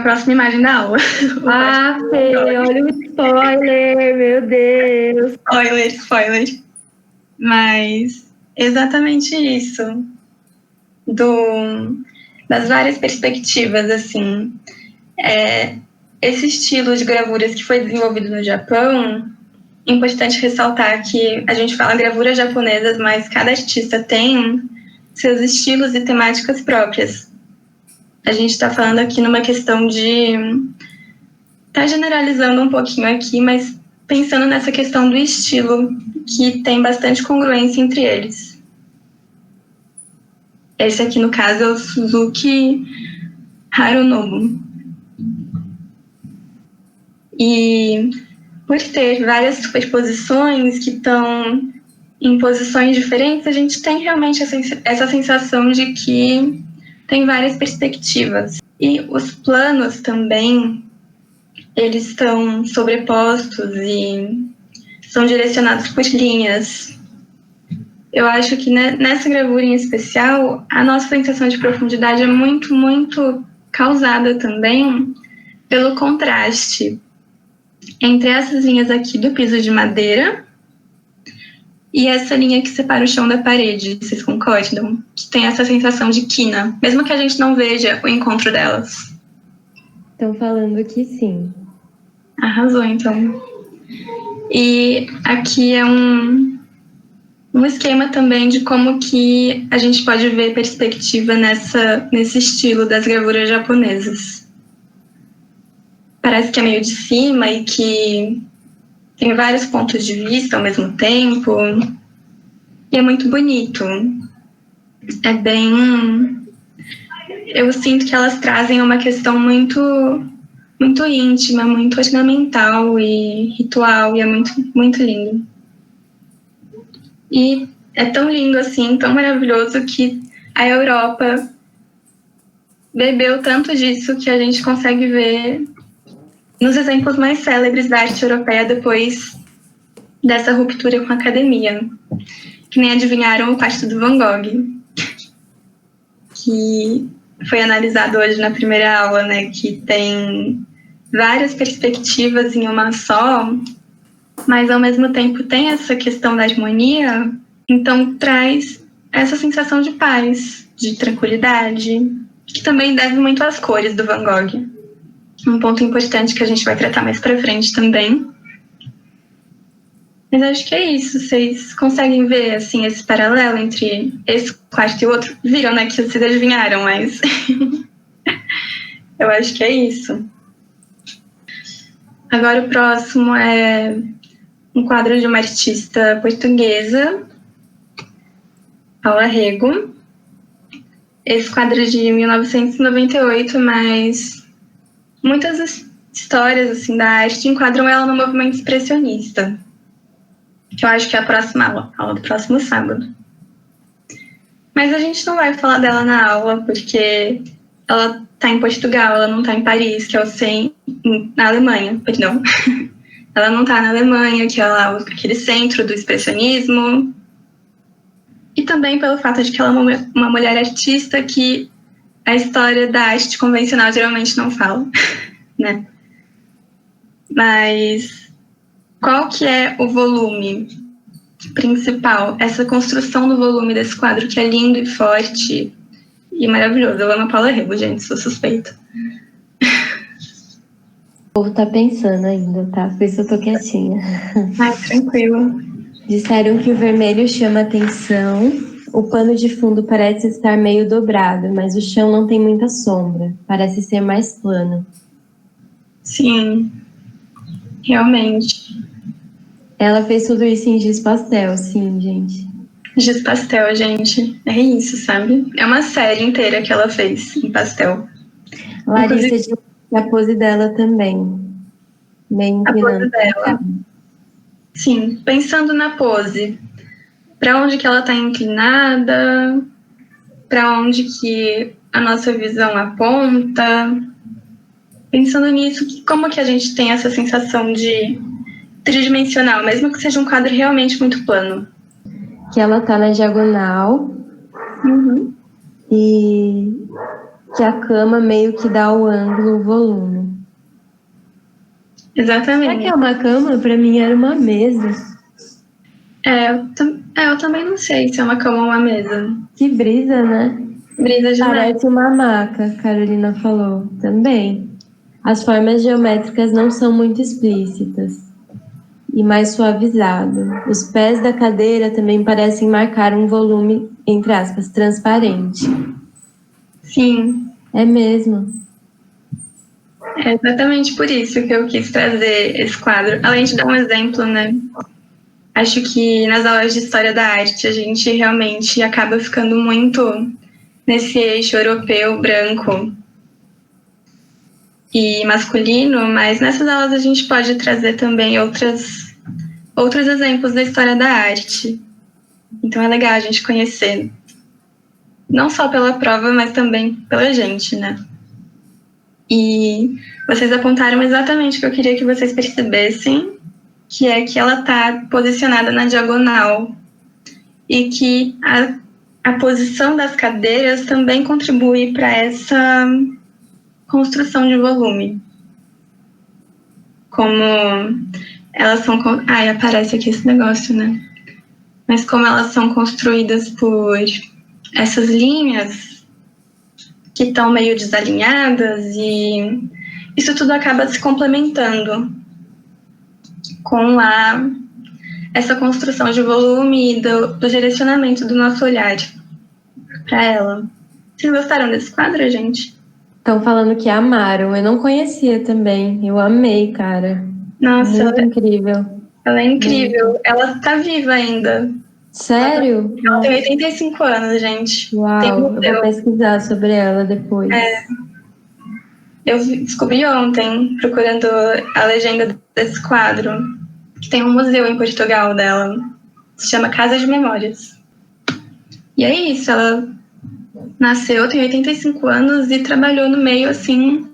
próxima imagem da aula. Fê, olha o spoiler, meu Deus. Spoiler. Mas exatamente isso. Das várias perspectivas, assim. Esse estilo de gravuras que foi desenvolvido no Japão, é importante ressaltar que a gente fala gravuras japonesas, mas cada artista tem seus estilos e temáticas próprias. A gente está falando aqui numa questão de... Tá generalizando um pouquinho aqui, mas pensando nessa questão do estilo, que tem bastante congruência entre eles. Esse aqui, no caso, é o Suzuki Harunobu. E por ter várias superposições que estão em posições diferentes, a gente tem realmente essa sensação de que tem várias perspectivas. E os planos também, eles estão sobrepostos e são direcionados por linhas. Eu acho que nessa gravura em especial, a nossa sensação de profundidade é muito, muito causada também pelo contraste entre essas linhas aqui do piso de madeira e essa linha que separa o chão da parede. Vocês concordam? Que tem essa sensação de quina, mesmo que a gente não veja o encontro delas. Estão falando que sim. Arrasou, então. E aqui é um esquema também de como que a gente pode ver perspectiva nesse estilo das gravuras japonesas. Parece que é meio de cima e que tem vários pontos de vista ao mesmo tempo. E é muito bonito. É bem... Eu sinto que elas trazem uma questão muito, muito íntima, muito ornamental e ritual, e é muito, muito lindo. E é tão lindo assim, tão maravilhoso, que a Europa bebeu tanto disso que a gente consegue ver nos exemplos mais célebres da arte europeia depois dessa ruptura com a academia. Que nem adivinharam o quarto do Van Gogh, que foi analisado hoje na primeira aula, né, que tem várias perspectivas em uma só, mas ao mesmo tempo tem essa questão da harmonia, então traz essa sensação de paz, de tranquilidade, que também deve muito às cores do Van Gogh. Um ponto importante que a gente vai tratar mais para frente também. Mas acho que é isso. Vocês conseguem ver assim esse paralelo entre esse quarto e o outro? Viram, né, que vocês adivinharam, mas eu acho que é isso. Agora o próximo é um quadro de uma artista portuguesa, Paula Rego. Esse quadro é de 1998, mas muitas histórias assim da arte enquadram ela no movimento expressionista, que eu acho que é a próxima aula do próximo sábado. Mas a gente não vai falar dela na aula, porque ela está em Portugal, ela não está em Paris, que eu sei, na Alemanha, perdão. Ela não está na Alemanha, que é lá aquele centro do expressionismo. E também pelo fato de que ela é uma mulher artista que a história da arte convencional geralmente não fala, né? Mas qual que é o volume principal? Essa construção do volume desse quadro, que é lindo e forte e maravilhoso. Eu amo a Paula Rego, gente, sou suspeita. O povo tá pensando ainda, tá? Por isso eu tô quietinha. Ai, tranquilo. Disseram que o vermelho chama atenção. O pano de fundo parece estar meio dobrado, mas o chão não tem muita sombra. Parece ser mais plano. Sim, realmente. Ela fez tudo isso em giz pastel, sim, gente. Giz pastel, gente. É isso, sabe? É uma série inteira que ela fez em pastel. Larissa disse a pose dela também. Meio inclinando. A pose dela. Sim, pensando na pose. Para onde que ela está inclinada? Para onde que a nossa visão aponta? Pensando nisso, como que a gente tem essa sensação de tridimensional, mesmo que seja um quadro realmente muito plano? Que ela tá na diagonal. Uhum. E que a cama meio que dá o ângulo, o volume. Exatamente. Será que é uma cama? Pra mim era uma mesa. Eu também não sei se é uma cama ou uma mesa. Que brisa, né? Brisa de Parece uma maca, Carolina falou. Também. As formas geométricas não são muito explícitas e mais suavizado. Os pés da cadeira também parecem marcar um volume, entre aspas, transparente. Sim. É mesmo. É exatamente por isso que eu quis trazer esse quadro. Além de dar um exemplo, né? Acho que nas aulas de História da Arte a gente realmente acaba ficando muito nesse eixo europeu, branco e masculino, mas nessas aulas a gente pode trazer também outros exemplos da história da arte. Então é legal a gente conhecer, não só pela prova, mas também pela gente, né? E vocês apontaram exatamente o que eu queria que vocês percebessem, que é que ela está posicionada na diagonal e que a posição das cadeiras também contribui para essa construção de volume. Como elas são... Ai, aparece aqui esse negócio, né? Mas como elas são construídas por essas linhas que estão meio desalinhadas, e isso tudo acaba se complementando com essa construção de volume e do direcionamento do nosso olhar para ela. Vocês gostaram desse quadro, gente? Estão falando que amaram. Eu não conhecia também. Eu amei, cara. Nossa, muito incrível. Ela é incrível. Muito. Ela tá viva ainda. Sério? Ela tem 85 anos, gente. Uau, eu vou pesquisar sobre ela depois. Eu descobri ontem, procurando a legenda desse quadro, que tem um museu em Portugal dela. Se chama Casa de Memórias. E é isso, ela nasceu, tem 85 anos e trabalhou no meio, assim,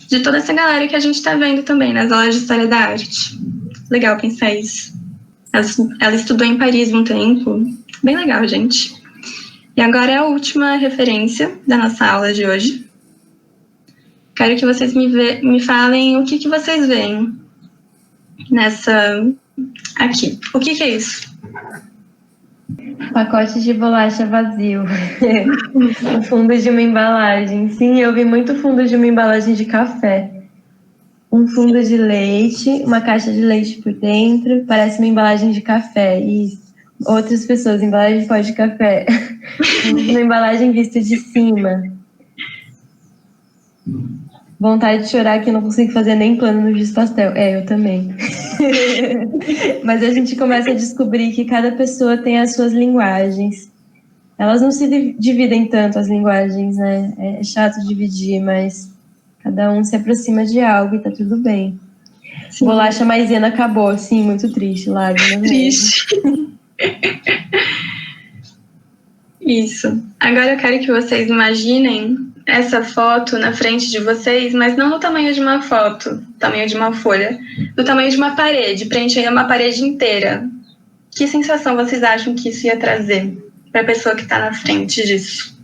de toda essa galera que a gente tá vendo também nas aulas de História da Arte. Legal pensar isso. Ela estudou em Paris um tempo. Bem legal, gente. E agora é a última referência da nossa aula de hoje. Quero que vocês me falem o que vocês veem nessa... aqui. O que é isso? Pacote de bolacha vazio. O fundo de uma embalagem. Sim, eu vi muito fundo de uma embalagem de café. Um fundo de leite, uma caixa de leite por dentro, parece uma embalagem de café. E outras pessoas, embalagem de pó de café. Uma embalagem vista de cima. Vontade de chorar que eu não consigo fazer nem plano no giz pastel. Eu também. Mas a gente começa a descobrir que cada pessoa tem as suas linguagens. Elas não se dividem tanto, as linguagens, né? É chato dividir, mas cada um se aproxima de algo e tá tudo bem. Sim. Bolacha maisena acabou, sim, muito triste, lágrimas. Triste. Isso. Agora eu quero que vocês imaginem essa foto na frente de vocês, mas não no tamanho de uma foto, tamanho de uma folha, do tamanho de uma parede, preenchendo uma parede inteira. Que sensação vocês acham que isso ia trazer para a pessoa que está na frente disso?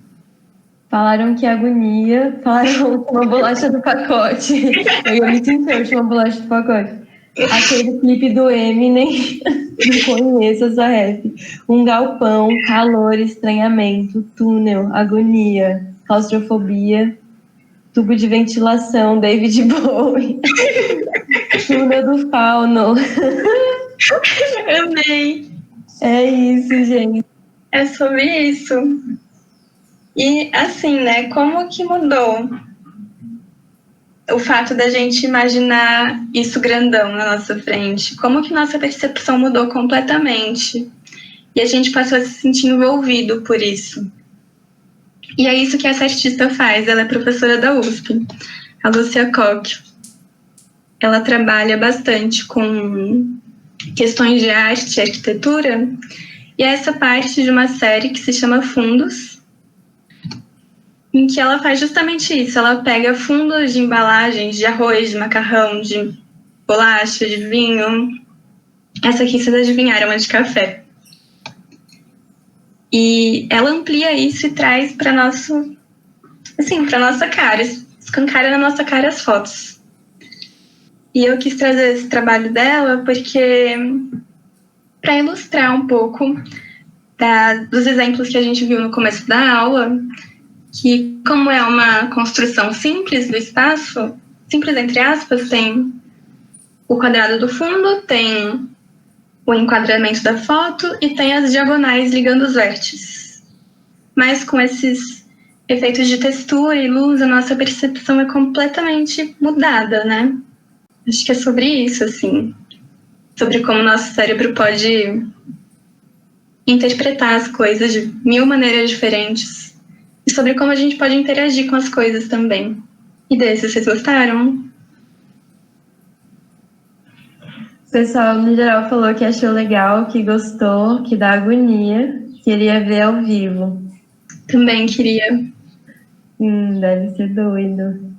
Falaram que agonia, falaram uma bolacha do pacote. Eu ia me sentir uma bolacha do pacote. Aquele clipe do Eminem, não conheço essa rap. Um galpão, calor, estranhamento, túnel, agonia, claustrofobia, tubo de ventilação, David Bowie, túnel do fauno. Amei. É isso, gente. É sobre isso. E assim, né, como que mudou o fato da gente imaginar isso grandão na nossa frente? Como que nossa percepção mudou completamente? E a gente passou a se sentir envolvido por isso. E é isso que essa artista faz. Ela é professora da USP, a Lúcia Koch. Ela trabalha bastante com questões de arte e arquitetura. E essa parte de uma série que se chama Fundos, em que ela faz justamente isso. Ela pega fundos de embalagens de arroz, de macarrão, de bolacha, de vinho. Essa aqui, vocês adivinharam, é de café. E ela amplia isso e traz para nosso, assim, para nossa cara, escancara na nossa cara as fotos. E eu quis trazer esse trabalho dela porque para ilustrar um pouco dos exemplos que a gente viu no começo da aula, que como é uma construção simples do espaço, simples entre aspas, tem o quadrado do fundo, tem o enquadramento da foto e tem as diagonais ligando os vértices. Mas com esses efeitos de textura e luz, a nossa percepção é completamente mudada, né? Acho que é sobre isso, assim. Sobre como o nosso cérebro pode interpretar as coisas de mil maneiras diferentes. E sobre como a gente pode interagir com as coisas também. E desse, vocês gostaram? O pessoal, no geral, falou que achou legal, que gostou, que dá agonia, queria ver ao vivo. Também queria. Deve ser doido.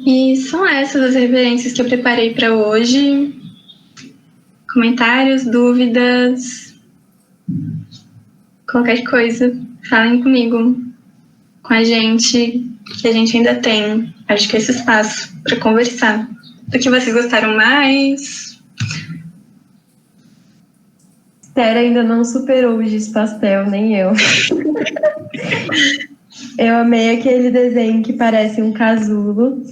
E são essas as referências que eu preparei para hoje. Comentários, dúvidas, qualquer coisa, falem comigo, com a gente, que a gente ainda tem, acho que esse espaço para conversar. Do que vocês gostaram mais? Esther ainda não superou o giz pastel, nem eu. Eu amei aquele desenho que parece um casulo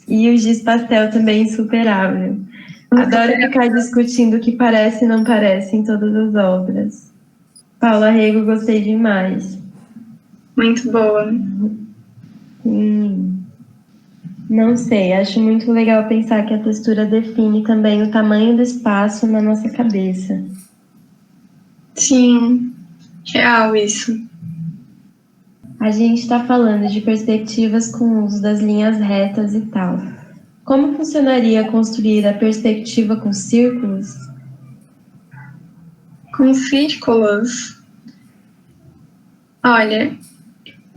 e o giz pastel também insuperável. Adoro ficar discutindo o que parece e não parece em todas as obras. Paula Rego, gostei demais. Muito boa. Não sei, acho muito legal pensar que a textura define também o tamanho do espaço na nossa cabeça. Sim, real isso. A gente está falando de perspectivas com o uso das linhas retas e tal. Como funcionaria construir a perspectiva com círculos? Com círculos? Olha,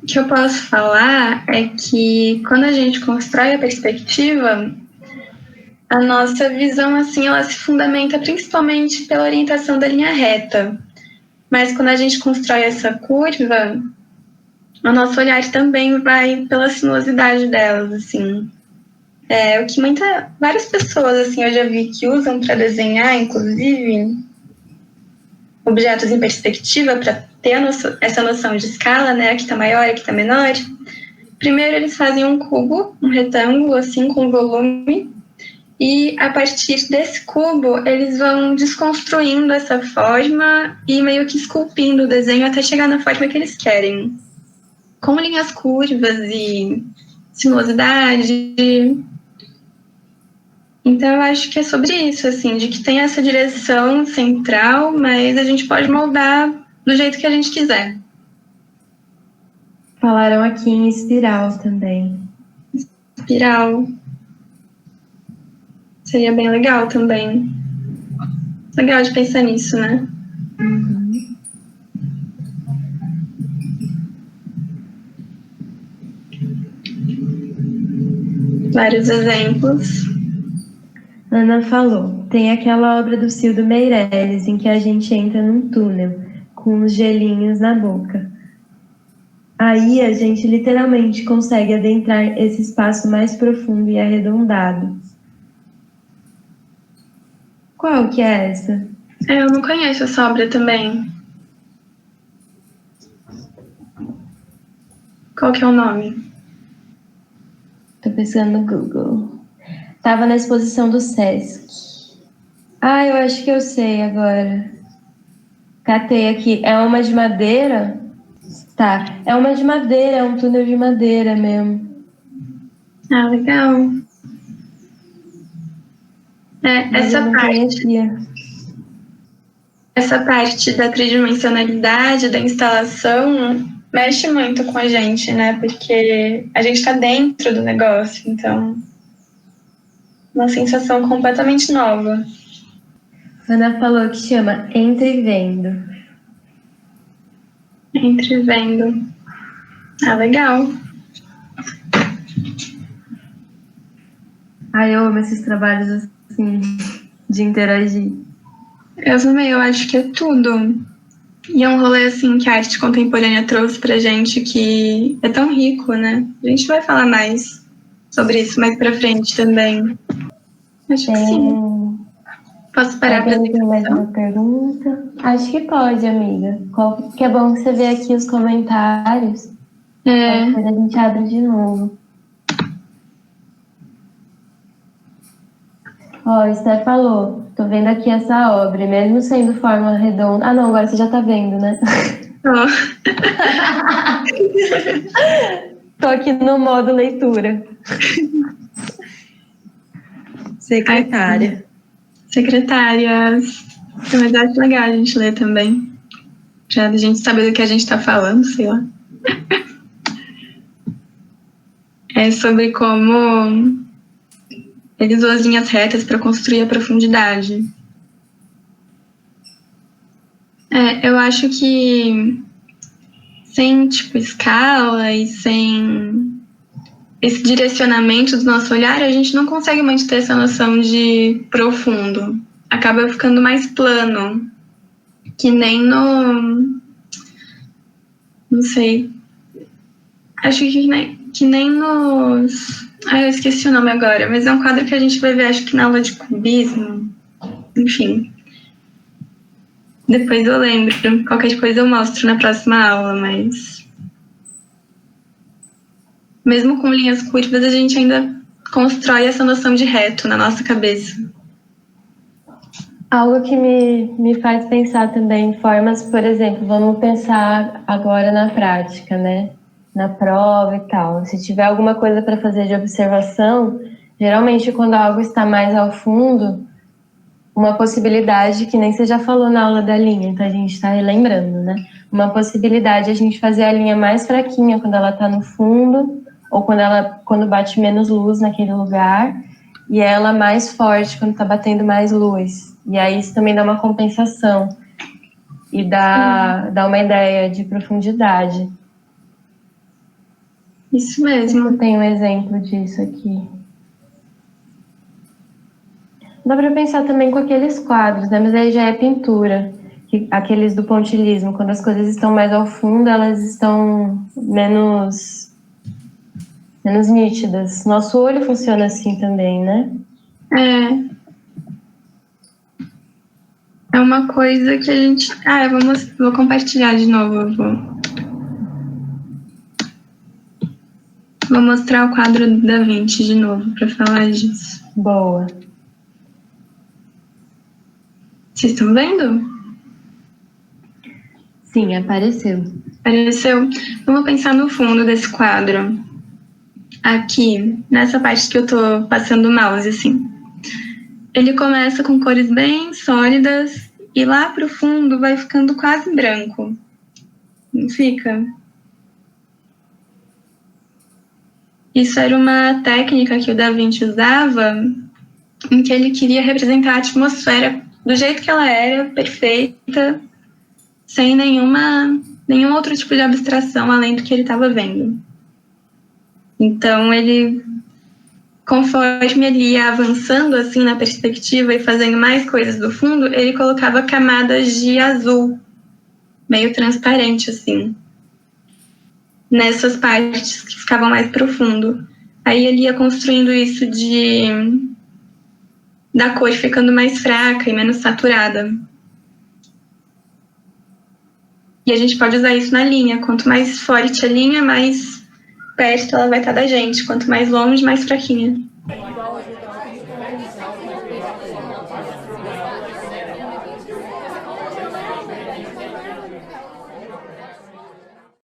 o que eu posso falar é que quando a gente constrói a perspectiva, a nossa visão, assim, ela se fundamenta principalmente pela orientação da linha reta. Mas quando a gente constrói essa curva, o nosso olhar também vai pela sinuosidade delas, assim. O que várias pessoas, assim, eu já vi que usam para desenhar, inclusive, objetos em perspectiva, para ter essa noção de escala, né? Aqui está maior, aqui está menor. Primeiro eles fazem um cubo, um retângulo, assim, com volume, e a partir desse cubo eles vão desconstruindo essa forma e meio que esculpindo o desenho até chegar na forma que eles querem. Com linhas curvas e sinuosidade. Então eu acho que é sobre isso, assim, de que tem essa direção central, mas a gente pode moldar do jeito que a gente quiser. Falaram aqui em espiral também. Espiral. Seria bem legal também. Legal de pensar nisso, né? Uhum. Vários exemplos. Ana falou, tem aquela obra do Cildo Meirelles em que a gente entra num túnel com os gelinhos na boca. Aí a gente literalmente consegue adentrar esse espaço mais profundo e arredondado. Qual que é essa? Eu não conheço essa obra também. Qual que é o nome? Tô pensando no Google. Tava na exposição do Sesc. Eu acho que eu sei agora. Catei aqui. É uma de madeira? Tá. É uma de madeira, é um túnel de madeira mesmo. Legal. Essa parte da tridimensionalidade da instalação mexe muito com a gente, né? Porque a gente está dentro do negócio, então uma sensação completamente nova. Ana falou que chama Entrevendo. Entrevendo. Legal. Eu amo esses trabalhos assim, de interagir. Eu também, eu acho que é tudo. E é um rolê, assim, que a arte contemporânea trouxe pra gente que é tão rico, né? A gente vai falar mais sobre isso mais pra frente também. Acho que sim. Posso parar pra tem mais uma pergunta? Acho que pode, amiga. Que é bom que você vê aqui os comentários. Depois a gente abre de novo. Esther falou, tô vendo aqui essa obra, mesmo sendo forma redonda. Não, agora você já tá vendo, né? Tô aqui no modo leitura. Secretárias. Mas acho legal a gente ler também. Já a gente saber do que a gente tá falando, sei lá. É sobre como eles usam as linhas retas para construir a profundidade. Eu acho que sem, escala e sem esse direcionamento do nosso olhar, a gente não consegue muito ter essa noção de profundo. Acaba ficando mais plano. Que nem no... Não sei. Acho que nem nos... eu esqueci o nome agora, mas é um quadro que a gente vai ver, acho que na aula de cubismo. Enfim. Depois eu lembro. Qualquer coisa eu mostro na próxima aula, mas... Mesmo com linhas curvas, a gente ainda constrói essa noção de reto na nossa cabeça. Algo que me faz pensar também em formas, por exemplo, vamos pensar agora na prática, né? Na prova e tal. Se tiver alguma coisa para fazer de observação, geralmente quando algo está mais ao fundo, uma possibilidade, que nem você já falou na aula da linha, então a gente está relembrando, né? Uma possibilidade é a gente fazer a linha mais fraquinha quando ela está no fundo, ou quando bate menos luz naquele lugar, e ela mais forte quando tá batendo mais luz. E aí isso também dá uma compensação e dá uma ideia de profundidade. Isso mesmo. Eu tenho um exemplo disso aqui. Dá para pensar também com aqueles quadros, né? Mas aí já é pintura. Aqueles do pontilhismo, quando as coisas estão mais ao fundo, elas estão menos nítidas. Nosso olho funciona assim também, né? É uma coisa que a gente... vou compartilhar de novo. Vou mostrar o quadro do Da Vinci de novo para falar disso. Boa. Vocês estão vendo? Sim, apareceu. Apareceu? Vamos pensar no fundo desse quadro. Aqui, nessa parte que eu tô passando o mouse, assim. Ele começa com cores bem sólidas e lá pro fundo vai ficando quase branco. Não fica? Isso era uma técnica que o Da Vinci usava, em que ele queria representar a atmosfera do jeito que ela era, perfeita, sem nenhum outro tipo de abstração além do que ele estava vendo. Então, conforme ele ia avançando assim na perspectiva e fazendo mais coisas do fundo, ele colocava camadas de azul, meio transparente assim, nessas partes que ficavam mais profundo. Aí ele ia construindo isso da cor ficando mais fraca e menos saturada. E a gente pode usar isso na linha. Quanto mais forte a linha, mais perto ela vai estar da gente. Quanto mais longe, mais fraquinha.